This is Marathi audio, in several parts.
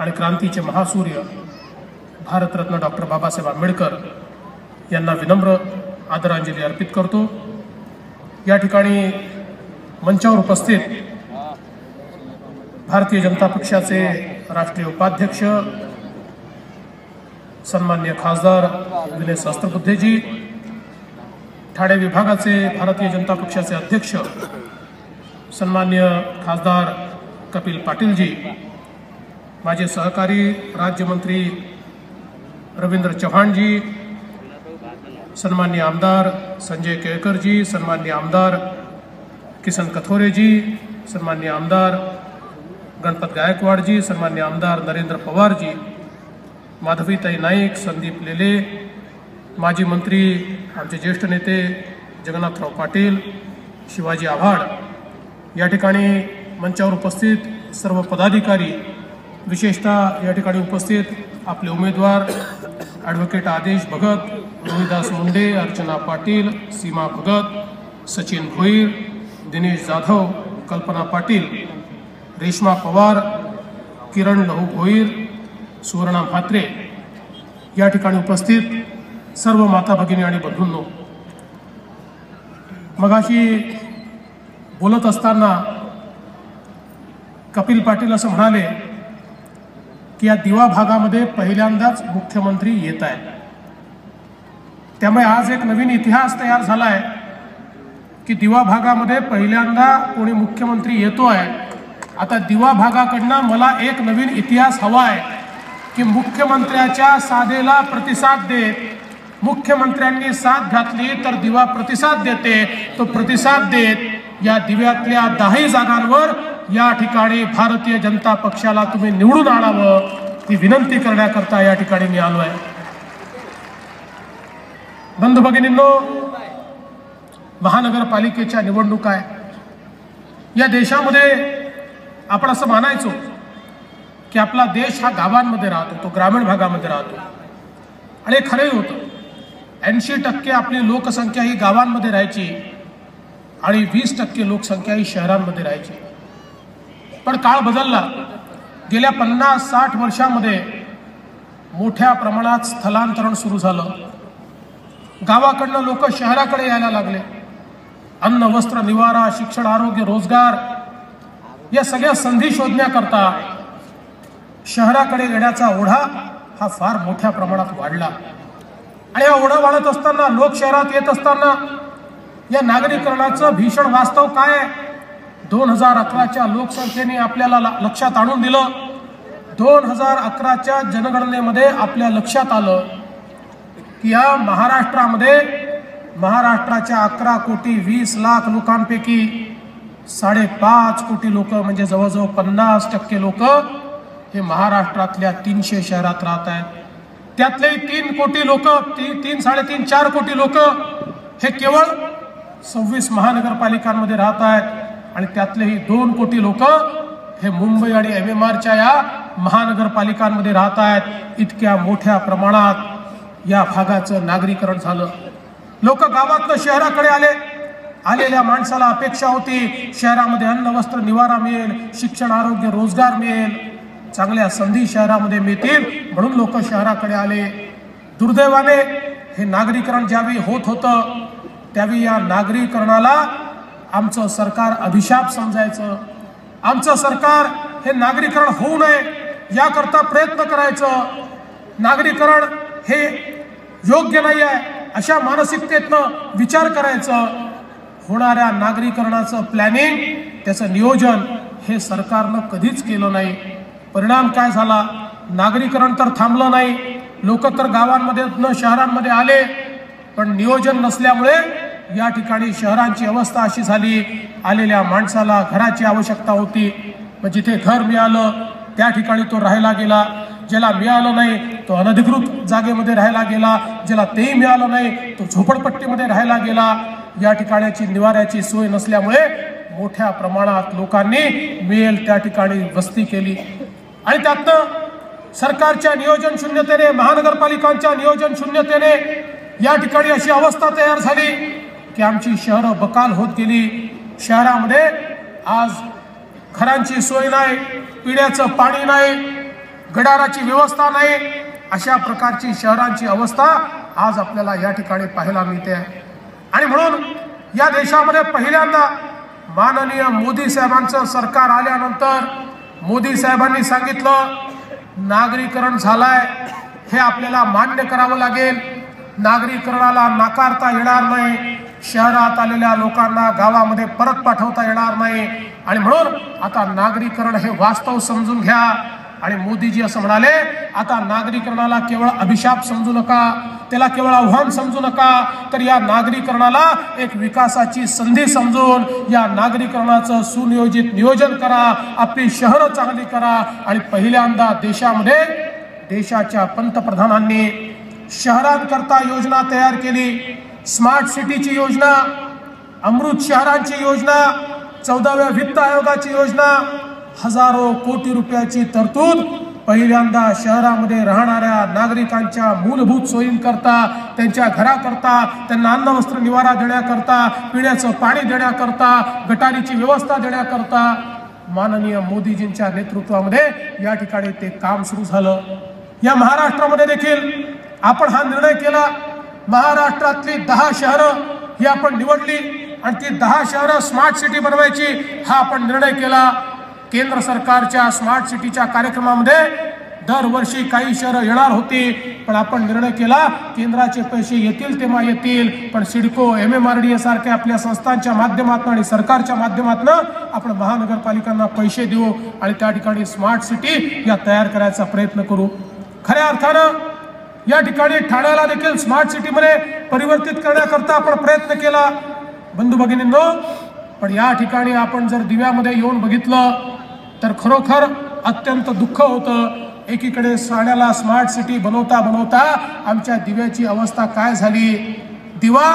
आणि क्रांतीचे महासूर्य भारतरत्न डॉक्टर बाबासाहेब आंबेडकर यांना विनम्र आदरांजली अर्पित करतो। या ठिकाणी मंचावर उपस्थित भारतीय जनता पक्षाचे राष्ट्रीय उपाध्यक्ष सन्माननीय खासदार विनय सहस्त्रबुद्धेजी, ठाणे विभागाचे भारतीय जनता पक्षाचे अध्यक्ष सन्माननीय खासदार कपिल पाटीलजी, माझे सहकारी राज्यमंत्री रवींद्र चव्हाणजी, सन्माननीय आमदार संजय केळकरजी, सन्माननीय आमदार किसन कथोरेजी, सन्माननीय आमदार गणपत गायकवाडजी, सन्माननीय आमदार नरेंद्र पवारजी, माधवीताई नाईक, संदीप लेले, माजी मंत्री आमचे ज्येष्ठ नेते जगन्नाथराव पाटील, शिवाजी आव्हाड, या ठिकाणी मंचावर उपस्थित सर्व पदाधिकारी, विशेषतः या ठिकाणी उपस्थित आपले उमेदवार ॲडव्होकेट आदेश भगत, रोहिदास मुंडे, अर्चना पाटील, सीमा भगत, सचिन भोईर, दिनेश जाधव, कल्पना पाटील, रेश्मा पवार, किरण लहू भोईर, सुवर्णा म्हात्रे, या ठिकाणी उपस्थित सर्व माता भगिनी आणि बंधूंनो, मगाशी बोलत असताना कपिल पाटील असं म्हणाले की या दिवा भागामध्ये पहिल्यांदाच मुख्यमंत्री येत आहेत। त्यामुळे आज एक नवीन इतिहास तयार झाला आहे की दिवा भागामध्ये पहिल्यांदा कोणी मुख्यमंत्री येतोय। आता दिवा भागाकडनं मला एक नवीन इतिहास हवा आहे की मुख्यमंत्र्याच्या साधेला प्रतिसाद देत मुख्यमंत्र्यांनी साथ घातली तर दिवा प्रतिसाद देते। तो प्रतिसाद देत या दिव्यातल्या 10 जागांवर या ठिकाणी भारतीय जनता पक्षाला तुम्ही निवडून आणावं, ती विनंती करण्याकरता या ठिकाणी मी आलोय। बंधू भगिनींनो, महानगरपालिकेच्या निवडणुका आहे। या देशामध्ये आपण असं मानायचो की आपला देश हा गावांमध्ये राहतो, तो ग्रामीण भागामध्ये राहतो, आणि खरंही होतं। 80% आपली लोकसंख्या ही गावांमध्ये राहायची आणि 20% लोकसंख्या ही शहरांमध्ये राहायची। पण काळ बदलला। गेल्या 50-60 वर्षांमध्ये मोठ्या प्रमाणात स्थलांतरण सुरू झालं। गावाकडनं लोक शहराकडे यायला लागले। अन्न, वस्त्र, निवारा, शिक्षण, आरोग्य, रोजगार या सगळ्या संधी शोधण्याकरता शहराकडे येण्याचा ओढा हा फार मोठ्या प्रमाणात वाढला। आणि हा ओढा वाढत असताना, लोक शहरात येत असताना या नागरीकरणाचं भीषण वास्तव काय आहे? 2011च्या लोकसंख्येने आपल्याला लक्षात आणून दिलं। 2011च्या जनगणनेमध्ये आपल्या लक्षात आलं की या महाराष्ट्रामध्ये महाराष्ट्राच्या 11 कोटी 20 लाख लोकांपैकी 5.5 कोटी लोक म्हणजे जवळजवळ 50% लोक हे महाराष्ट्रातल्या 300 शहरात राहत आहेत। त्यातले 3 कोटी लोक, 3-4 कोटी लोक हे केवळ 26 महानगरपालिकांमध्ये राहत आहेत, आणि त्यातलेही 2 कोटी लोक हे मुंबई आणि MMRच्या या महानगरपालिकांमध्ये राहत आहेत। इतक्या मोठ्या प्रमाणात या भागाचं नागरीकरण झालं। लोक गावातनं शहराकडे आले। आलेल्या माणसाला अपेक्षा होती शहरामध्ये अन्न, वस्त्र, निवारा मिळेल, शिक्षण, आरोग्य, रोजगार मिळेल, चांगल्या संधी शहरामध्ये मिळतील, म्हणून लोक शहराकडे आले। दुर्दैवाने हे नागरीकरण ज्यावेळी होत होतं त्यावेळी या नागरीकरणाला आमचं सरकार अभिशाप समजायचं। आमचं सरकार हे नागरीकरण होऊ नये याकरता प्रयत्न करायचं। नागरीकरण हे योग्य नाही आहे अशा मानसिकतेतनं विचार करायचं। होणाऱ्या नागरीकरणाचं प्लॅनिंग, त्याचं नियोजन हे सरकारनं कधीच केलं नाही। परिणाम काय झाला? नागरीकरण तर थांबलं नाही, लोक तर गावांमध्ये न शहरांमध्ये आले, पण नियोजन नसल्यामुळे या ठिकाणी शहरांची अवस्था अशी झाली, आलेल्या माणसाला घराची आवश्यकता होती, मग जिथे घर मिळालं त्या ठिकाणी तो राहायला गेला, ज्याला मिळालं नाही तो अनधिकृत जागेमध्ये राहायला गेला, ज्याला तेही मिळालं नाही तो झोपडपट्टीमध्ये राहायला गेला। या ठिकाणाची निवाऱ्याची सोय नसल्यामुळे मोठ्या प्रमाणात लोकांनी मिळेल त्या ठिकाणी वस्ती केली, आणि त्यातनं सरकारच्या नियोजन शून्यतेने, महानगरपालिकांच्या नियोजन शून्यतेने या ठिकाणी अशी अवस्था तयार झाली की आमची शहरं बकाल होत गेली। शहरामध्ये आज घरांची सोय नाही, पिण्याचं पाणी नाही, गटाराची व्यवस्था नाही, अशा प्रकारची शहरांची अवस्था आज आपल्याला या ठिकाणी पाहायला मिळते. आणि म्हणून या देशामध्ये पहिल्यांदा माननीय मोदी साहेबांचं सरकार आल्यानंतर मोदी साहेबांनी सांगितलं नागरीकरण झालाय, हे आपल्याला मान्य करावं लागेल. नागरीकरणाला नाकारता येणार नाही, शहरात आलेल्या लोकांना गावामध्ये परत पाठवता येणार नाही. आणि म्हणून आता नागरीकरण हे वास्तव समजून घ्या. आणि मोदीजी असं म्हणाले, आता नागरीकरणाला केवळ अभिशाप समजू नका, त्याला केवळ आव्हान समजू नका, तर या नागरीकरणाला एक विकासाची संधी समजून या नागरीकरणाचं सुनियोजित नियोजन करा, आपली शहरं चांगली करा. आणि पहिल्यांदा देशामध्ये देशाच्या पंतप्रधानांनी शहरांकरता योजना तयार केली. स्मार्ट सिटीची योजना, अमृत शहरांची योजना, 14व्या वित्त आयोगाची योजना, हजारो कोटी रुपयाची तरतूद पहिल्यांदा शहरामध्ये राहणाऱ्या नागरिकांच्या मूलभूत सोयींकरता, त्यांच्या घराकरता, त्यांना अन्न वस्त्र निवारा देण्याकरता, पिण्याचं पाणी देण्याकरता, गटारीची व्यवस्था देण्याकरता माननीय मोदीजींच्या नेतृत्वामध्ये या ठिकाणी ते काम सुरू झालं. या महाराष्ट्रामध्ये देखील आपण हा निर्णय केला. महाराष्ट्रातली 10 शहरं ही आपण निवडली आणि ती 10 शहरं स्मार्ट सिटी बनवायची हा आपण निर्णय केला. केंद्र सरकारच्या स्मार्ट सिटीच्या कार्यक्रमामध्ये दरवर्षी काही शहरं येणार होती, पण आपण निर्णय केला केंद्राचे पैसे येतील तेव्हा येतील, पण सिडको, MMRDA सारख्या आपल्या संस्थांच्या माध्यमातून आणि सरकारच्या माध्यमातून आपण महानगरपालिकांना पैसे देऊ आणि त्या ठिकाणी स्मार्ट सिटी या तयार करायचा प्रयत्न करू. खऱ्या अर्थानं या ठिकाणी ठाण्याला देखील स्मार्ट सिटीमध्ये परिवर्तित करण्याकरता आपण प्रयत्न केला बंधू भगिनींनो. पण या ठिकाणी आपण जर दिव्यामध्ये येऊन बघितलं तर खरोखर अत्यंत दुःख होतं. एकीकडे ठाण्याला स्मार्ट सिटी बनवता बनवता आमच्या दिव्याची अवस्था काय झाली. दिवा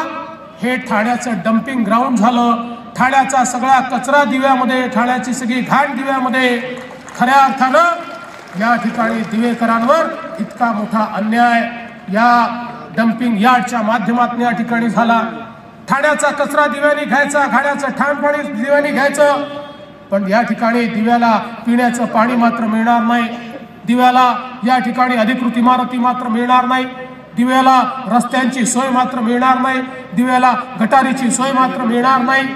हे ठाण्याचं डम्पिंग ग्राउंड झालं. ठाण्याचा सगळा कचरा दिव्यामध्ये, ठाण्याची सगळी घाण दिव्यामध्ये. खऱ्या अर्थानं या ठिकाणी दिवेकरांवर इतका मोठा अन्याय या डम्पिंग यार्डच्या माध्यमातून या ठिकाणी झाला. ठाण्याचा कचरा दिव्याने घ्यायचा, घाण्याचं ठाण पाणी दिव्याने घ्यायचं, पण या ठिकाणी दिव्याला पिण्याचं पाणी मात्र मिळणार नाही. दिव्याला या ठिकाणी अधिकृत इमारती मात्र मिळणार नाही. दिव्याला रस्त्यांची सोय मात्र मिळणार नाही. दिव्याला गटारीची सोय मात्र मिळणार नाही.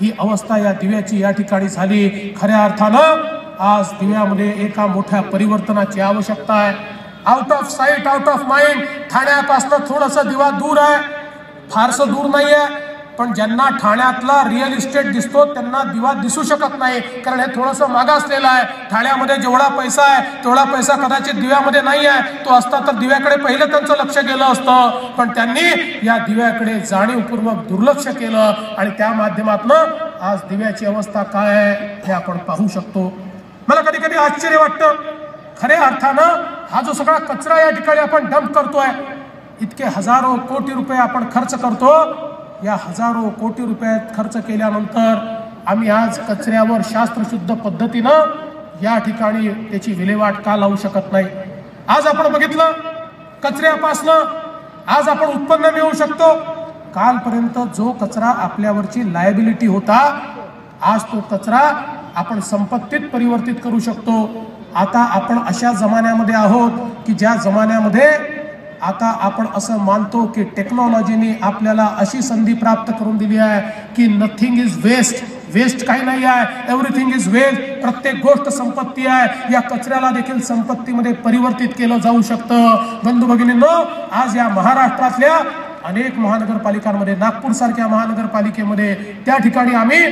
ही अवस्था या दिव्याची या ठिकाणी झाली. खऱ्या अर्थानं आज दिव्यामध्ये एका मोठ्या परिवर्तनाची आवश्यकता आहे. Out of sight out of mind. ठाण्यापासून थोडंसं दिवा दूर आहे, फारसं दूर नाही आहे, पण ज्यांना ठाण्यातला रिअल इस्टेट दिसतो त्यांना दिवा दिसू शकत नाही, कारण हे थोडंसं मागासलेलं आहे. ठाण्यामध्ये जेवढा पैसा आहे तेवढा पैसा कदाचित दिव्यामध्ये नाही आहे. तो असता तर दिव्याकडे पहिलं त्यांचं लक्ष गेलं असतं, पण त्यांनी या दिव्याकडे जाणीवपूर्वक दुर्लक्ष केलं आणि त्या माध्यमातून आज दिव्याची अवस्था काय आहे हे आपण पाहू शकतो. मला कधी कधी आश्चर्य वाटतं, खऱ्या अर्थानं हा जो सगळा कचरा या ठिकाणी आपण डंप करतोय, इतके हजारो कोटी रुपये आपण खर्च करतो. या हजारो कोटी रुपये खर्च केल्यानंतर आम्ही आज कचऱ्यावर शास्त्रशुद्ध पद्धतीनं या ठिकाणी त्याची विल्हेवाट का लावू शकत नाही. आज आपण बघितलं कचऱ्यापासनं आज आपण उत्पन्न मिळवू शकतो. कालपर्यंत जो कचरा आपल्यावरची लायबिलिटी होता, आज तो कचरा आपण संपत्तीत परिवर्तित करू शकतो. आता आपण अशा जमान्यामध्ये आहोत की ज्या जमान्यामध्ये आता आपण असं मानतो की टेक्नॉलॉजीने आपल्याला अशी संधी प्राप्त करून दिली आहे की नथिंग इज वेस्ट. वेस्ट काही नाही आहे, एव्हरीथिंग इज वेस्ट. प्रत्येक गोष्ट संपत्ती आहे. या कचऱ्याला देखील संपत्तीमध्ये परिवर्तित केलं जाऊ शकतं. बंधू भगिनींनो, आज या महाराष्ट्रातल्या अनेक महानगरपालिकांमध्ये, नागपूर सारख्या महानगरपालिकेमध्ये त्या ठिकाणी आम्ही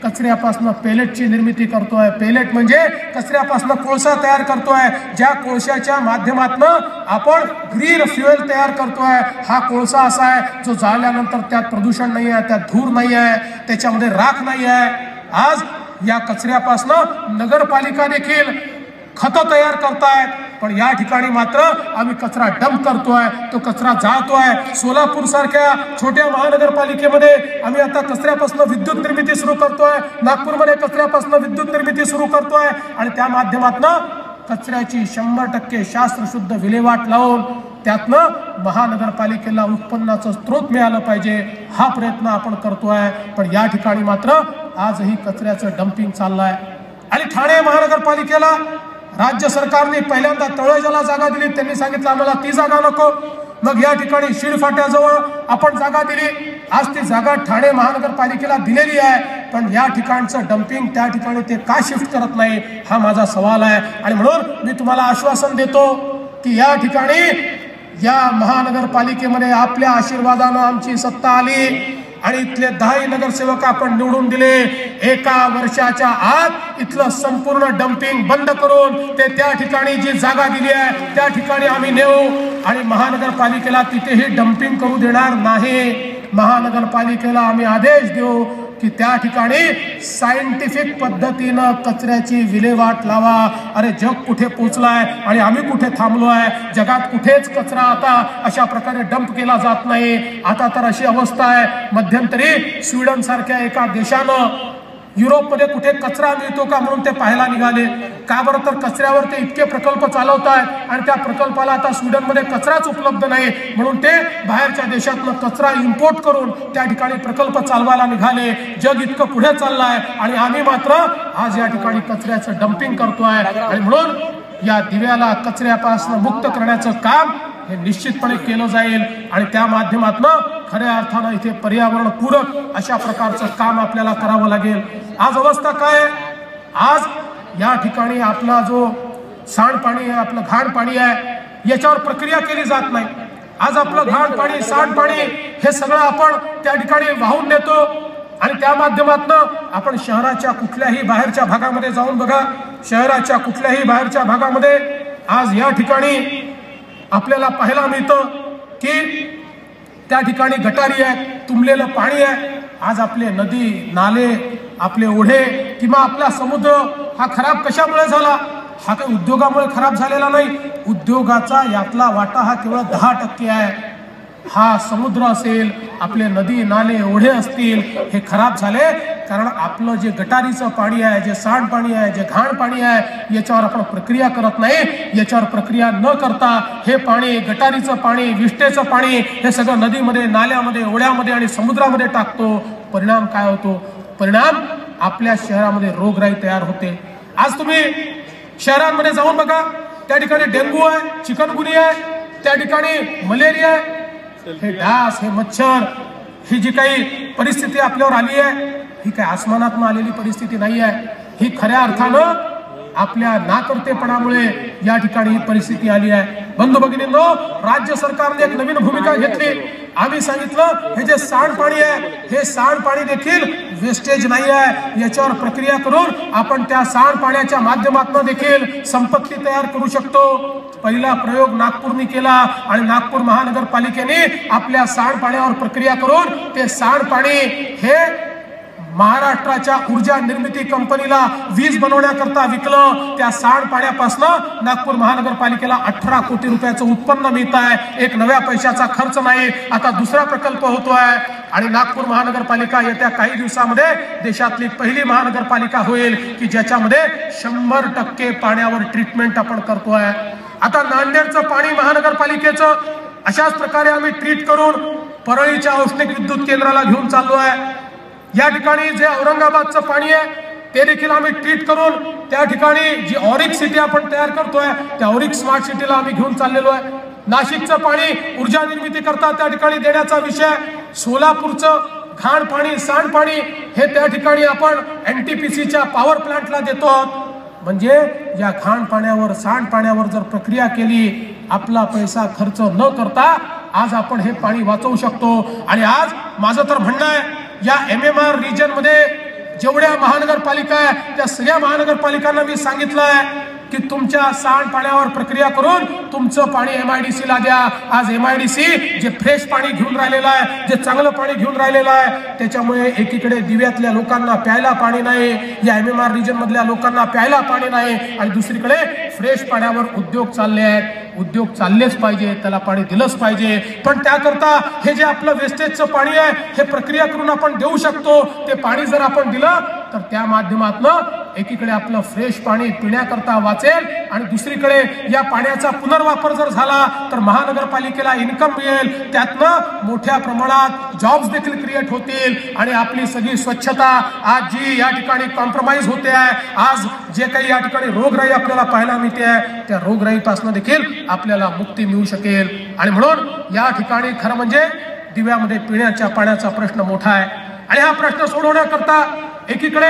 कचऱ्यापासून पेलेटची निर्मिती करतोय. पेलेट म्हणजे कचऱ्यापासून कोळसा तयार करतोय, ज्या कोळशाच्या माध्यमातून आपण ग्रीन फ्युएल तयार करतोय. हा कोळसा असा आहे जो जाळल्यानंतर त्यात प्रदूषण नाही आहे, त्यात धूर नाही आहे, त्याच्यामध्ये राख नाही आहे. आज या कचऱ्यापासून नगरपालिका देखील खतं तयार करतायत, पण या ठिकाणी मात्र आम्ही कचरा डंप करतोय, तो कचरा जाळतोय. सोलापूर सारख्या छोट्या महानगरपालिकेमध्ये आम्ही आता कचऱ्यापासून विद्युत निर्मिती सुरू करतोय. नागपूरमध्ये कचऱ्यापासून विद्युत निर्मिती सुरू करतोय आणि त्या माध्यमातून कचऱ्याची 100% शास्त्रशुद्ध विल्हेवाट लावून त्यातनं महानगरपालिकेला उत्पन्नाचं स्रोत मिळालं पाहिजे, हा प्रयत्न आपण करतोय. पण या ठिकाणी मात्र आजही कचऱ्याचं डंपिंग चाललंय आणि ठाणे महानगरपालिकेला राज्य सरकारने पहिल्यांदा तळोजाला जागा दिली, त्यांनी सांगितलं आम्हाला ती जागा नको. मग या ठिकाणी शिळफाट्याजवळ आपण जागा दिली. आज ती जागा ठाणे महानगरपालिकेला दिलेली आहे, पण या ठिकाणचं डम्पिंग त्या ठिकाणी ते का शिफ्ट करत नाही हा माझा सवाल आहे. आणि म्हणून मी तुम्हाला आश्वासन देतो की या ठिकाणी या महानगरपालिकेमध्ये आपल्या आशीर्वादानं आमची सत्ता आली आणि इथले 10 नगरसेवक आपण निवडून दिले. एका वर्षाच्या आत इथलं संपूर्ण डम्पिंग बंद करून ते त्या ठिकाणी जी जागा दिली आहे त्या ठिकाणी आम्ही नेऊ आणि महानगरपालिकेला तिथेही डम्पिंग करू देणार नाही. महानगरपालिकेला आम्ही आदेश देऊ की त्या ठिकाणी सायंटिफिक पद्धतीनं कचऱ्याची विल्हेवाट लावा. अरे जग कुठे पोचलाय आणि आम्ही कुठे थांबलोय? जगात कुठेच कचरा आता अशा प्रकारे डंप केला जात नाही. आता तर अशी अवस्था आहे, मध्यंतरी स्वीडन सारख्या एका देशानं युरोपमध्ये कुठे कचरा मिळतो का म्हणून ते पाहायला निघाले. का बरं? तर कचऱ्यावर ते इतके प्रकल्प चालवत आहेत आणि त्या प्रकल्पाला आता स्वीडनमध्ये कचराच उपलब्ध नाही म्हणून ते बाहेरच्या देशातनं कचरा इम्पोर्ट करून त्या ठिकाणी प्रकल्प चालवायला निघाले. जग इतकं पुढे चाललंय आणि आम्ही मात्र आज या ठिकाणी कचऱ्याचं डम्पिंग करतोय. आणि म्हणून या दिव्याला कचऱ्यापासून मुक्त करण्याचं काम हे निश्चितपणे केलं जाईल आणि त्या माध्यमातून खऱ्या अर्थानं इथे पर्यावरण पूरक अशा प्रकारचं काम आपल्याला करावं लागेल. आज अवस्था काय आहे? आज या ठिकाणी आपला जो सांडपाणी आहे, आपलं घाण पाणी आहे, याच्यावर प्रक्रिया केली जात नाही. आज आपलं घाण पाणी, सांडपाणी हे सगळं आपण त्या ठिकाणी वाहून नेतो आणि त्या माध्यमातून आपण शहराच्या कुठल्याही बाहेरच्या भागामध्ये जाऊन बघा, शहराच्या कुठल्याही बाहेरच्या भागामध्ये आज या ठिकाणी आपल्याला पाहायला मिळतं की त्या ठिकाणी गटारी आहे, तुंबलेलं पाणी आहे. आज आपले नदी नाले, आपले ओढे किंवा आपला समुद्र हा खराब कशामुळे झाला? हा काही उद्योगामुळे खराब झालेला नाही. उद्योगाचा यातला वाटा हा केवळ 10% आहे. हा समुद्र असेल, आपले नदी नाले ओढे असतील, हे खराब झाले कारण आपलं जे गटारीचं पाणी आहे, जे सांडपाणी आहे, जे घाण पाणी आहे, याच्यावर आपण प्रक्रिया करत नाही. याच्यावर प्रक्रिया न करता हे पाणी, गटारीचं पाणी, विष्टेचं पाणी हे सगळं नदीमध्ये, नाल्यामध्ये, ओढ्यामध्ये आणि समुद्रामध्ये टाकतो. परिणाम काय होतो? परिणाम आपल्या शहरामध्ये रोगराई तयार होते. आज तुम्ही शहरांमध्ये जाऊन बघा, त्या ठिकाणी डेंग्यू आहे, चिकनगुनिया आहे, त्या ठिकाणी मलेरिया आहे, हे डास, हे मच्छर, ही जी काही परिस्थिती आपल्यावर आली आहे ही काही आसमानातून आलेली परिस्थिती नाही आहे. ही खऱ्या अर्थानं आपल्या नाकर्तेपणामुळे या ठिकाणी ही परिस्थिती आली आहे. बंधू भगिनींनो, राज्य सरकारने एक नवीन भूमिका घेतली. आम्ही सांगितलं हे जे सांडपाणी आहे, हे सांडपाणी देखील वेस्टेज नाही आहे. याच्यावर प्रक्रिया करून आपण त्या सांडपाण्याच्या माध्यमातून देखील संपत्ती तयार करू शकतो. पहिला प्रयोग नागपूरने केला आणि नागपूर महानगरपालिकेने आपल्या सांडपाण्यावर प्रक्रिया करून ते सांडपाणी हे महाराष्ट्राच्या ऊर्जा निर्मिती कंपनीला वीज बनवण्याकरता विकलं. त्या सांडपाण्यापासून नागपूर महानगरपालिकेला 18 कोटी रुपयाचं उत्पन्न मिळत आहे. एक नव्या पैशाचा खर्च नाही. आता दुसरा प्रकल्प होतोय आणि नागपूर महानगरपालिका येत्या काही दिवसामध्ये देशातली पहिली महानगरपालिका होईल की ज्याच्यामध्ये 100% पाण्यावर ट्रीटमेंट आपण करतोय. आता नांदेडचं पाणी महानगरपालिकेचं अशाच प्रकारे आम्ही ट्रीट करून परळीच्या औष्णिक विद्युत केंद्राला घेऊन चाललो आहे. या ठिकाणी जे औरंगाबादचं पाणी आहे ते देखील आम्ही ट्रीट करून त्या ठिकाणी जी ऑरिक सिटी आपण तयार करतोय त्या ऑरिक स्मार्ट सिटीला आम्ही घेऊन चाललेलो आहे. नाशिकचं पाणी ऊर्जा निर्मिती करता त्या ठिकाणी देण्याचा विषय, सोलापूरचं घाण पाणी, सांडपाणी हे त्या ठिकाणी आपण NTPCच्या पॉवर प्लांटला देतो आहोत. म्हणजे या घाण पाण्यावर, सांडपाण्यावर जर प्रक्रिया केली, आपला पैसा खर्च न करता आज आपण हे पाणी वाचवू शकतो. आणि आज माझं तर म्हणणं आहे या MMR रिजन मध्ये जेवढ्या महानगरपालिका आहे त्या सगळ्या महानगरपालिकांना मी सांगितलं आहे की तुमच्या सांडपाण्यावर प्रक्रिया करून तुमचं पाणी MIDC ला द्या. आज MIDC जे फ्रेश पाणी घेऊन राहिलेलं आहे, जे चांगलं पाणी घेऊन राहिलेलं आहे, त्याच्यामुळे एकीकडे दिव्यातल्या लोकांना प्यायला पाणी नाही, या MMR रिजन मधल्या लोकांना प्यायला पाणी नाही आणि दुसरीकडे फ्रेश पाण्यावर उद्योग चालले आहेत. उद्योग चाललेच पाहिजे, त्याला पाणी दिलंच पाहिजे. पण त्याकरता हे जे आपलं वेस्टेजचं पाणी आहे हे प्रक्रिया करून आपण देऊ शकतो. ते पाणी जर आपण दिलं तर त्या माध्यमातून एकीकडे आपलं फ्रेश पाणी पिण्याकरता वाचेल आणि दुसरीकडे या पाण्याचा पुनर्वापर जर झाला तर महानगरपालिकेला इन्कम मिळेल, त्यातनं मोठ्या प्रमाणात जॉब्स देखील क्रिएट होतील आणि आपली सगळी स्वच्छता आज जी या ठिकाणी कॉम्प्रोमाइज होते आहे, आज जे काही या ठिकाणी रोगराई आपल्याला पाहायला मिळते आहे त्या रोगराईपासून देखील आपल्याला मुक्ती मिळू शकेल। आणि म्हणून या ठिकाणी खरं म्हणजे दिव्यामध्ये पिण्याच्या पाण्याचा प्रश्न मोठा आहे आणि हा प्रश्न सोडवण्याकरता एकीकडे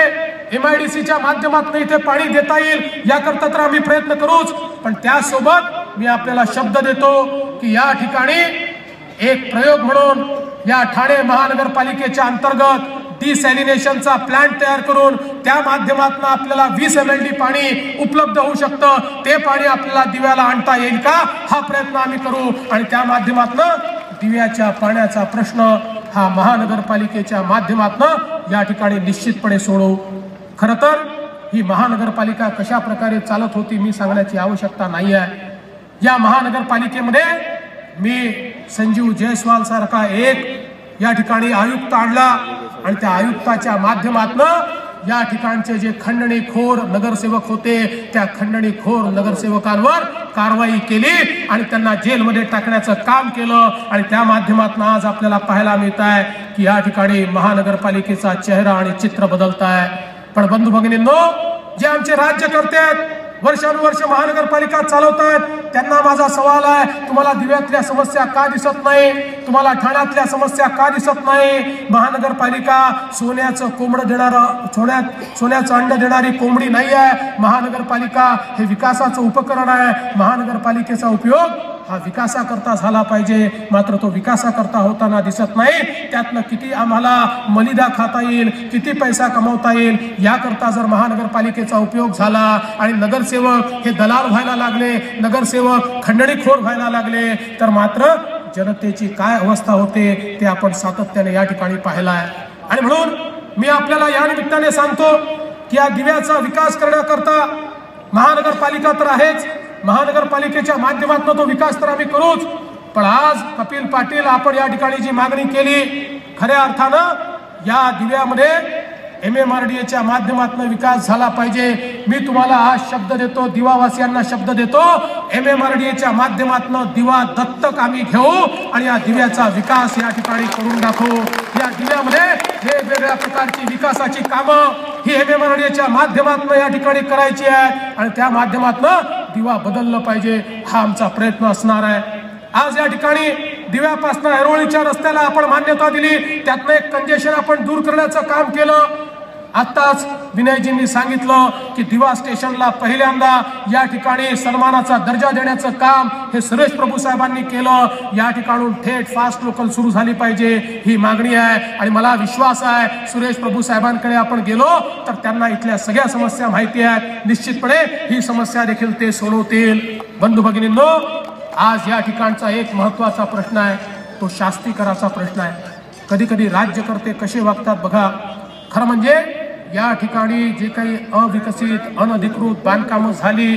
MIDCच्या माध्यमातून इथे पाणी देता येईल याकरता तर आम्ही प्रयत्न करूच, पण त्यासोबत मी आपल्याला शब्द देतो की या ठिकाणी एक प्रयोग म्हणून या ठाणे महानगरपालिकेच्या अंतर्गत डिसॅलिनेशनचा प्लांट तयार करून त्या माध्यमातून आपल्याला 20 MLD पाणी उपलब्ध होऊ शकतं, ते पाणी आपल्याला दिव्याला आणता येईल का हा प्रयत्न आम्ही करू आणि त्या माध्यमातून दिव्याच्या पाण्याचा प्रश्न हा महानगरपालिकेच्या माध्यमातून या ठिकाणी निश्चितपणे सोडवू। खरं तर ही महानगरपालिका कशा प्रकारे चालत होती मी सांगण्याची आवश्यकता नाही आहे। या महानगरपालिकेमध्ये मी संजीव जयस्वाल सारखा एक या ठिकाणी आयुक्त आणला आणि त्या आयुक्ताच्या माध्यमातून या ठिकाणचे जे खंडणीखोर नगरसेवक होते त्या खंडणीखोर नगरसेवकांवर कारवाई केली आणि त्यांना जेलमध्ये टाकण्याचं काम केलं आणि त्या माध्यमातून आज आपल्याला पाहायला मिळत आहे की या ठिकाणी महानगरपालिकेचा चेहरा आणि चित्र बदलत आहे। पण बंधू भगिनींनो, जे आमचे राज्यकर्ते आहेत वर्षानुवर्ष महानगरपालिका चालवतात त्यांना माझा सवाल आहे, तुम्हाला दिव्यातल्या समस्या का दिसत नाही? तुम्हाला ठाण्यातल्या समस्या का दिसत नाही? महानगरपालिका सोन्याचं कोंबडं देणारं सोन्याचं अंड देणारी कोंबडी नाही आहे। महानगरपालिका हे विकासाचं उपकरण आहे। महानगरपालिकेचा उपयोग हा विकासाकरता झाला पाहिजे, मात्र तो विकासाकरता होताना दिसत नाही। त्यातनं किती आम्हाला मलिदा खाता येईल, किती पैसा कमवता येईल याकरता जर महानगरपालिकेचा उपयोग झाला आणि नगरसेवक हे दलाल व्हायला लागले, नगरसेवक खंडणीखोर व्हायला लागले तर मात्र जनतेची काय अवस्था होते ते आपण सातत्याने या ठिकाणी पाहिला आहे। आणि म्हणून मी आपल्याला या निमित्ताने सांगतो की या दिव्याचा विकास करण्याकरता महानगरपालिका तर आहेच, महानगरपालिकेच्या माध्यमातून तो विकास तर आम्ही करूच, पण आज कपिल पाटील आपण या ठिकाणी जी मागणी केली खऱ्या अर्थानं या दिव्यामध्ये MMRDAच्या माध्यमातून विकास झाला पाहिजे। मी तुम्हाला आज शब्द देतो, दिवावासियांना शब्द देतो, MMRDAच्या माध्यमातून दिवा दत्तक आम्ही घेऊ आणि या दिव्याचा विकास या ठिकाणी करून दाखवू। या दिव्यामध्ये वेगवेगळ्या प्रकारची विकासाची कामं ही MMRDAच्या माध्यमातून या ठिकाणी करायची आहे आणि त्या माध्यमातून दिवा बदललं पाहिजे हा आमचा प्रयत्न असणार आहे। आज या ठिकाणी दिव्यापासून ऐरोळीच्या रस्त्याला आपण मान्यता दिली, त्यातनं एक कंजेशन आपण दूर करण्याचं काम केलं। आताच विनयजींनी सांगितलं की दिवा स्टेशनला पहिल्यांदा या ठिकाणी सन्मानाचा दर्जा देण्याचं काम हे सुरेश प्रभू साहेबांनी केलं। या ठिकाणून थेट फास्ट लोकल सुरू झाली पाहिजे ही मागणी आहे आणि मला विश्वास आहे सुरेश प्रभू साहेबांकडे आपण गेलो तर त्यांना इथल्या सगळ्या समस्या माहिती आहेत, निश्चितपणे ही समस्या देखील ते सोडवतील। बंधू भगिनींनो, आज या ठिकाणचा एक महत्त्वाचा प्रश्न आहे तो शास्तीकराचा प्रश्न आहे। कधी कधी राज्यकर्ते कसे वागतात बघा। खरं म्हणजे या ठिकाणी जे काही अविकसित अनधिकृत बांधकामं झाली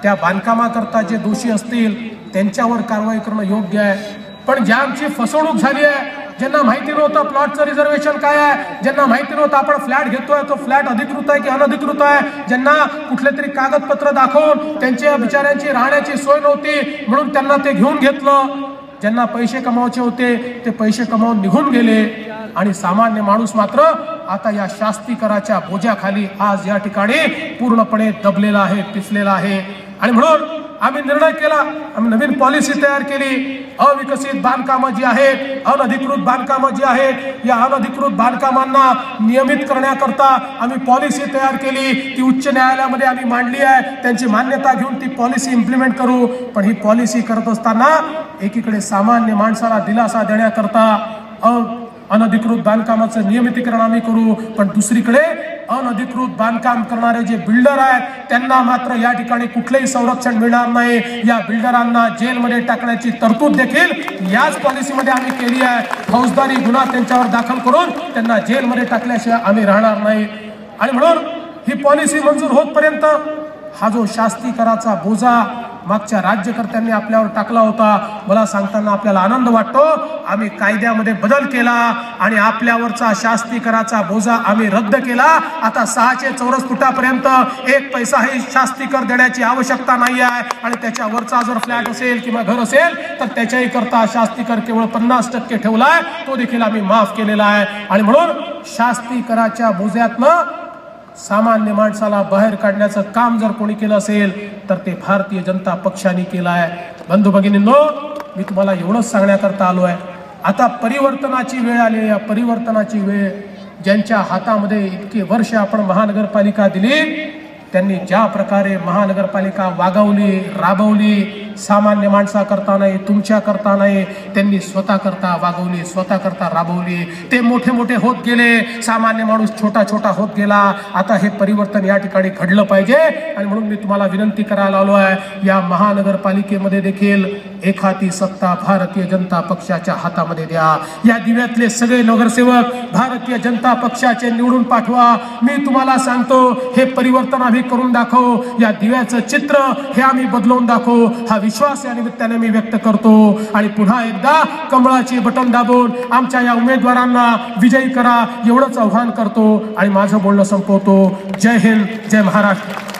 त्या बांधकामाकरता जे दोषी असतील त्यांच्यावर कारवाई करणं योग्य आहे, पण ज्यांची फसवणूक झाली आहे, ज्यांना माहिती नव्हतं प्लॉटचं रिझर्वेशन काय आहे, ज्यांना माहिती नव्हतं आपण फ्लॅट घेतोय तो फ्लॅट अधिकृत आहे की अनधिकृत आहे, ज्यांना कुठले तरी कागदपत्र दाखवून त्यांच्या बिचाऱ्यांची राहण्याची सोय नव्हती म्हणून त्यांना ते घेऊन घेतलं, ज्यांना पैसे कमावायचे होते ते पैसे कमावून निघून गेले आणि सामान्य माणूस मात्र आता या शास्तीकराच्या बोजाखाली आज या ठिकाणी पूर्णपणे दबलेला आहे, पिसलेला आहे। आणि म्हणून आम्ही निर्णय केला, आम्ही नवीन पॉलिसी तयार केली। अविकसित बांधकामं जी आहेत, अनधिकृत बांधकामं जी आहेत, या अनधिकृत बांधकामांना नियमित करण्याकरता आम्ही पॉलिसी तयार केली। ती उच्च न्यायालयामध्ये आम्ही मांडली आहे, त्यांची मान्यता घेऊन ती पॉलिसी इम्प्लिमेंट करू। पण ही पॉलिसी करत असताना एकीकडे सामान्य माणसाला दिलासा देण्याकरता अनधिकृत बांधकामाचं नियमितीकरण आम्ही करू, पण दुसरीकडे अनधिकृत बांधकाम करणारे जे बिल्डर आहेत त्यांना मात्र या ठिकाणी कुठलेही संरक्षण मिळणार नाही। या बिल्डरांना जेलमध्ये टाकण्याची तरतूद देखील याच पॉलिसीमध्ये आम्ही केली आहे। फौजदारी गुन्हा त्यांच्यावर दाखल करून त्यांना जेलमध्ये टाकल्याशिवाय आम्ही राहणार नाही। आणि म्हणून ही पॉलिसी मंजूर होतपर्यंत हा जो शास्तीकराचा बोजा मागच्या राज्यकर्त्यांनी आपल्यावर टाकला होता, मला सांगताना आपल्याला आनंद वाटतो. आम्ही कायद्यामध्ये बदल केला आणि आपल्यावरचा शास्ती कराचा बोजा आम्ही रद्द केला. आता 600 चौरस फुटापर्यंत 1 पैसाही शास्ती कर देण्याची आवश्यकता नाही आहे आणि त्याच्यावरचा जर फ्लॅट असेल किंवा घर असेल तर त्याच्याही करता शास्ती कर केवळ 50% ठेवलाय, तो देखील आम्ही माफ केलेला आहे. आणि म्हणून शास्ती कराच्या बोज्यातनं सामान्य माणसाला बाहेर काढण्याचं काम जर कोणी केलं असेल तर ते भारतीय जनता पक्षाने केलं आहे. बंधू भगिनींनो, मी तुम्हाला एवढंच सांगण्याकरता आलो आहे, आता परिवर्तनाची वेळ आली आहे. या परिवर्तनाची वेळ, ज्यांच्या हातामध्ये इतके वर्ष आपण महानगरपालिका दिली, त्यांनी ज्या प्रकारे महानगरपालिका वागवली, राबवली, सामान्य माणसा करता नाही, तुमच्या करता नाही, त्यांनी स्वतः करता वागवली, स्वतः करता राबवली. ते मोठे मोठे होत गेले, सामान्य माणूस छोटा छोटा होत गेला. आता हे परिवर्तन या ठिकाणी घडलं पाहिजे आणि म्हणून मी तुम्हाला विनंती करायला आलो आहे, या महानगरपालिकेमध्ये देखील एखादी सत्ता भारतीय जनता पक्षाच्या हातामध्ये द्या. या दिव्यातले सगळे नगरसेवक भारतीय जनता पक्षाचे निवडून पाठवा. मी तुम्हाला सांगतो, हे परिवर्तन आम्ही करून दाखवू. या दिव्याचं चित्र हे आम्ही बदलवून दाखवू. हा विश्वास या निमित्ताने मी व्यक्त करतो आणि पुन्हा एकदा कमळाची बटन दाबून आमच्या या उमेदवारांना विजयी करा एवढंच आव्हान करतो आणि माझं बोलणं संपवतो. जय हिंद, जय महाराष्ट्र.